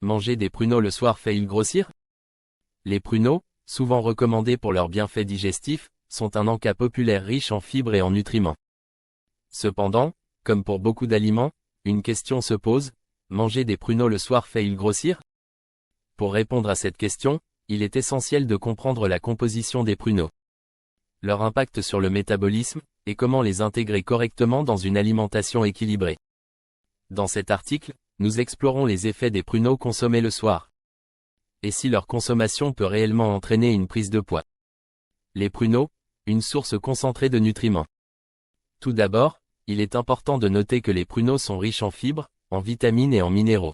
Manger des pruneaux le soir fait-il grossir? Les pruneaux, souvent recommandés pour leurs bienfaits digestifs, sont un encas populaire riche en fibres et en nutriments. Cependant, comme pour beaucoup d'aliments, une question se pose, manger des pruneaux le soir fait-il grossir? Pour répondre à cette question, il est essentiel de comprendre la composition des pruneaux, leur impact sur le métabolisme, et comment les intégrer correctement dans une alimentation équilibrée. Dans cet article, nous explorons les effets des pruneaux consommés le soir. Et si leur consommation peut réellement entraîner une prise de poids. Les pruneaux, une source concentrée de nutriments. Tout d'abord, il est important de noter que les pruneaux sont riches en fibres, en vitamines et en minéraux.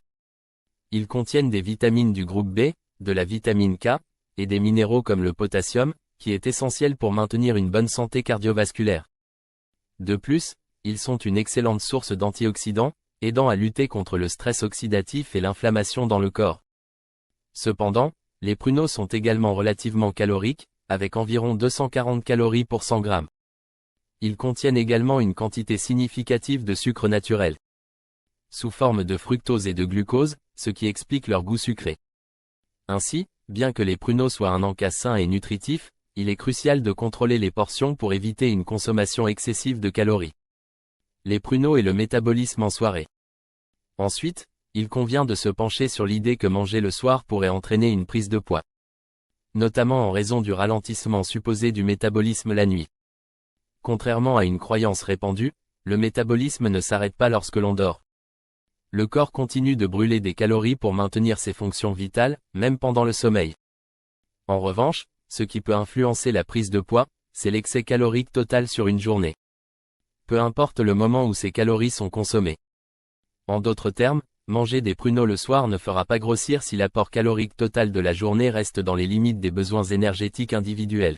Ils contiennent des vitamines du groupe B, de la vitamine K, et des minéraux comme le potassium, qui est essentiel pour maintenir une bonne santé cardiovasculaire. De plus, ils sont une excellente source d'antioxydants, aidant à lutter contre le stress oxydatif et l'inflammation dans le corps. Cependant, les pruneaux sont également relativement caloriques, avec environ 240 calories pour 100 grammes. Ils contiennent également une quantité significative de sucre naturel, sous forme de fructose et de glucose, ce qui explique leur goût sucré. Ainsi, bien que les pruneaux soient un encas sain et nutritif, il est crucial de contrôler les portions pour éviter une consommation excessive de calories. Les pruneaux et le métabolisme en soirée. Ensuite, il convient de se pencher sur l'idée que manger le soir pourrait entraîner une prise de poids, notamment en raison du ralentissement supposé du métabolisme la nuit. Contrairement à une croyance répandue, le métabolisme ne s'arrête pas lorsque l'on dort. Le corps continue de brûler des calories pour maintenir ses fonctions vitales, même pendant le sommeil. En revanche, ce qui peut influencer la prise de poids, c'est l'excès calorique total sur une journée. Peu importe le moment où ces calories sont consommées. En d'autres termes, manger des pruneaux le soir ne fera pas grossir si l'apport calorique total de la journée reste dans les limites des besoins énergétiques individuels.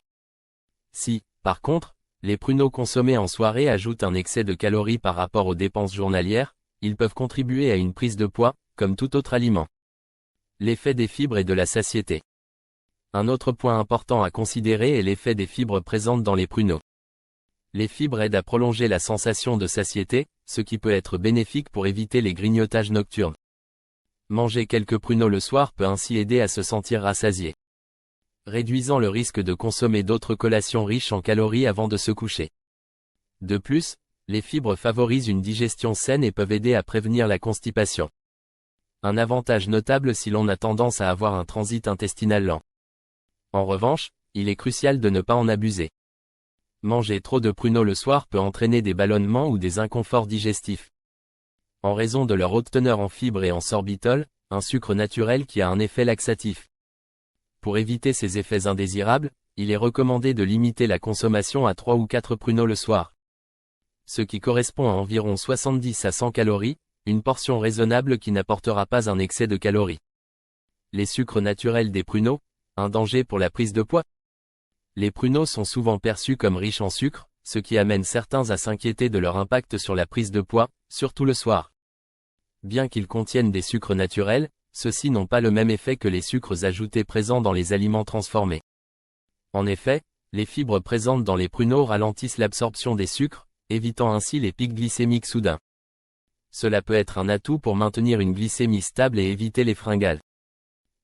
Si, par contre, les pruneaux consommés en soirée ajoutent un excès de calories par rapport aux dépenses journalières, ils peuvent contribuer à une prise de poids, comme tout autre aliment. L'effet des fibres et de la satiété. Un autre point important à considérer est l'effet des fibres présentes dans les pruneaux. Les fibres aident à prolonger la sensation de satiété, ce qui peut être bénéfique pour éviter les grignotages nocturnes. Manger quelques pruneaux le soir peut ainsi aider à se sentir rassasié, réduisant le risque de consommer d'autres collations riches en calories avant de se coucher. De plus, les fibres favorisent une digestion saine et peuvent aider à prévenir la constipation. Un avantage notable si l'on a tendance à avoir un transit intestinal lent. En revanche, il est crucial de ne pas en abuser. Manger trop de pruneaux le soir peut entraîner des ballonnements ou des inconforts digestifs. En raison de leur haute teneur en fibres et en sorbitol, un sucre naturel qui a un effet laxatif. Pour éviter ces effets indésirables, il est recommandé de limiter la consommation à 3 ou 4 pruneaux le soir. Ce qui correspond à environ 70 à 100 calories, une portion raisonnable qui n'apportera pas un excès de calories. Les sucres naturels des pruneaux, un danger pour la prise de poids. Les pruneaux sont souvent perçus comme riches en sucre, ce qui amène certains à s'inquiéter de leur impact sur la prise de poids, surtout le soir. Bien qu'ils contiennent des sucres naturels, ceux-ci n'ont pas le même effet que les sucres ajoutés présents dans les aliments transformés. En effet, les fibres présentes dans les pruneaux ralentissent l'absorption des sucres, évitant ainsi les pics glycémiques soudains. Cela peut être un atout pour maintenir une glycémie stable et éviter les fringales.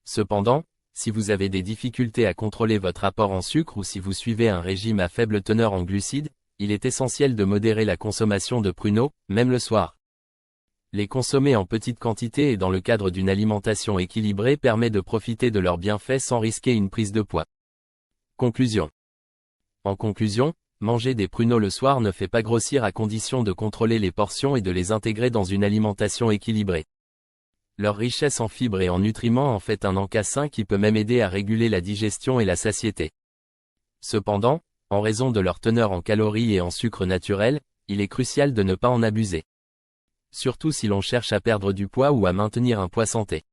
Cependant, si vous avez des difficultés à contrôler votre apport en sucre ou si vous suivez un régime à faible teneur en glucides, il est essentiel de modérer la consommation de pruneaux, même le soir. Les consommer en petite quantité et dans le cadre d'une alimentation équilibrée permet de profiter de leurs bienfaits sans risquer une prise de poids. Conclusion. En conclusion, manger des pruneaux le soir ne fait pas grossir à condition de contrôler les portions et de les intégrer dans une alimentation équilibrée. Leur richesse en fibres et en nutriments en fait un encas sain qui peut même aider à réguler la digestion et la satiété. Cependant, en raison de leur teneur en calories et en sucre naturel, il est crucial de ne pas en abuser. Surtout si l'on cherche à perdre du poids ou à maintenir un poids santé.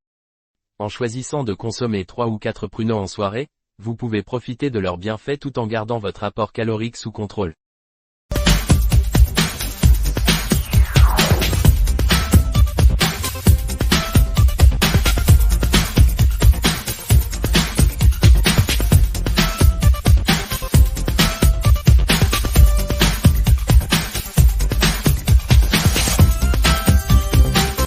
En choisissant de consommer 3 ou 4 pruneaux en soirée, vous pouvez profiter de leurs bienfaits tout en gardant votre apport calorique sous contrôle.